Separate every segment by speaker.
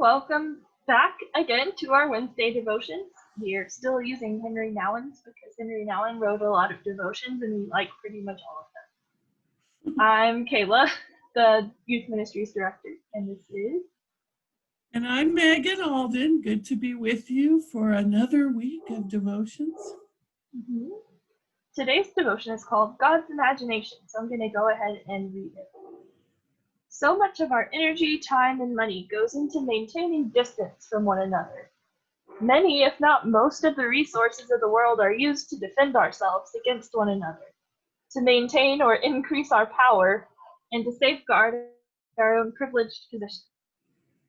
Speaker 1: welcome back again to our Wednesday devotions. We are still using Henry Nouwen's because Henry Nouwen wrote a lot of devotions and we like pretty much all of them. I'm Kayla, the Youth Ministries Director, and this is...
Speaker 2: And I'm Megan Alden. Good to be with you for another week of devotions.
Speaker 1: Today's devotion is called God's Imagination, so I'm going to go ahead and read it. So much of our energy, time, and money goes into maintaining distance from one another. Many, if not most, of the resources of the world are used to defend ourselves against one another, to maintain or increase our power, and to safeguard our own privileged position.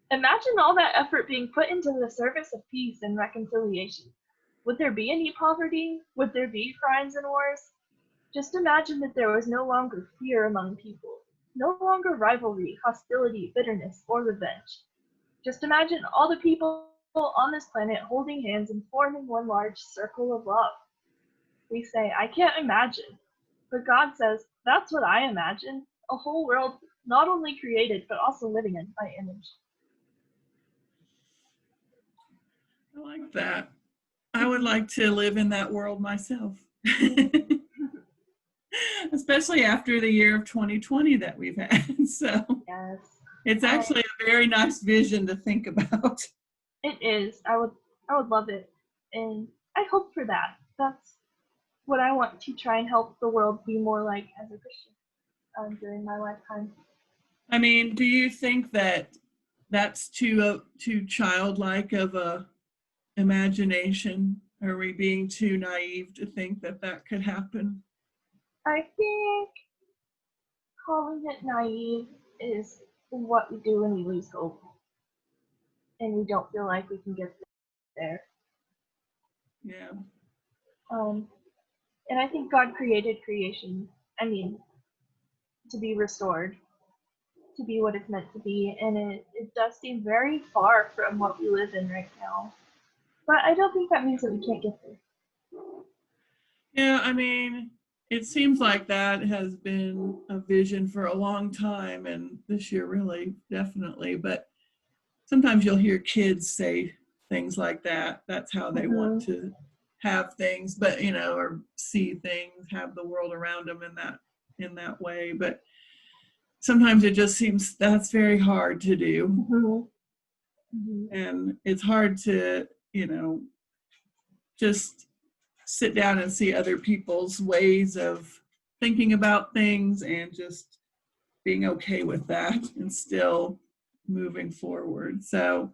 Speaker 1: Imagine all that effort being put into the service of peace and reconciliation. Would there be any poverty? Would there be crimes and wars? Just imagine that there was no longer fear among people. No longer rivalry, hostility, bitterness, or revenge. Just imagine all the people on this planet holding hands and forming one large circle of love. We say, I can't imagine. But God says, that's what I imagine. A whole world not only created, but also living in my image.
Speaker 2: I like that. I would like to live in that world myself. Especially after the year of 2020 that we've had. So
Speaker 1: yes.
Speaker 2: It's actually a very nice vision to think about.
Speaker 1: It is. I would love it. And I hope for that. That's what I want to try and help the world be more like as a Christian during my lifetime.
Speaker 2: I mean, do you think that that's too childlike of a imagination? Are we being too naive to think that that could happen?
Speaker 1: I think calling it naive is what we do when we lose hope and we don't feel like we can get there.
Speaker 2: Yeah.
Speaker 1: And I think God created creation, to be restored, to be what it's meant to be, and it does seem very far from what we live in right now. But I don't think that means that we can't get there.
Speaker 2: Yeah, I mean, it seems like that has been a vision for a long time, and this year really, definitely. But sometimes you'll hear kids say things like that. That's how they want to have things, but or see things, have the world around them in that way. But sometimes it just seems that's very hard to do. And it's hard to, just sit down and see other people's ways of thinking about things and just being okay with that and still moving forward. So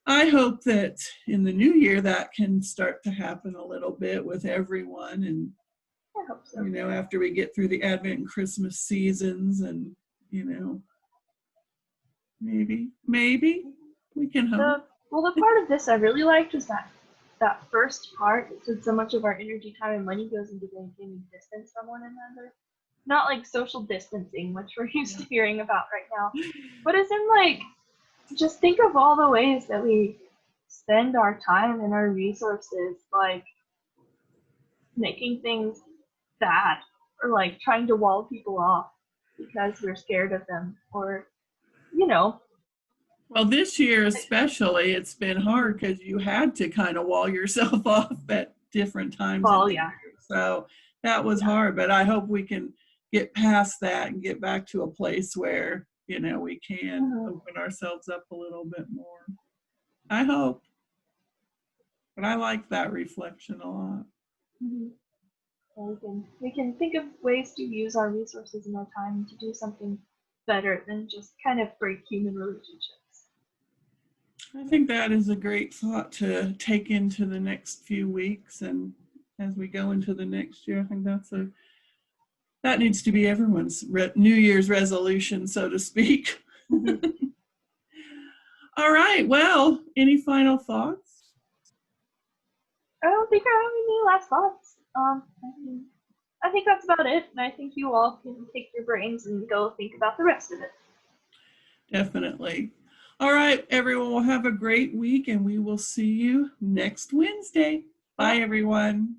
Speaker 2: I hope that in the new year that can start to happen a little bit with everyone. And,
Speaker 1: I hope so.
Speaker 2: After we get through the Advent and Christmas seasons and, maybe we can hope.
Speaker 1: The part of this I really liked was that first part that said so much of our energy, time, and money goes into maintaining distance from one another. Not like social distancing, which we're used to hearing about right now, but as in just think of all the ways that we spend our time and our resources, like making things bad or trying to wall people off because we're scared of them, or
Speaker 2: Well, this year especially, it's been hard because you had to kind of wall yourself off at different times.
Speaker 1: Well, yeah.
Speaker 2: So that was hard, but I hope we can get past that and get back to a place where, we can open ourselves up a little bit more. I hope. But I like that reflection a lot.
Speaker 1: We can think of ways to use our resources and our time to do something better than just kind of break human relationships.
Speaker 2: I think that is a great thought to take into the next few weeks, and as we go into the next year, I think that needs to be everyone's New Year's resolution, so to speak. All right. Well, any final thoughts?
Speaker 1: I don't think I have any last thoughts. I think that's about it, and I think you all can take your brains and go think about the rest of it.
Speaker 2: Definitely. All right, everyone, we'll have a great week, and we will see you next Wednesday. Bye, everyone.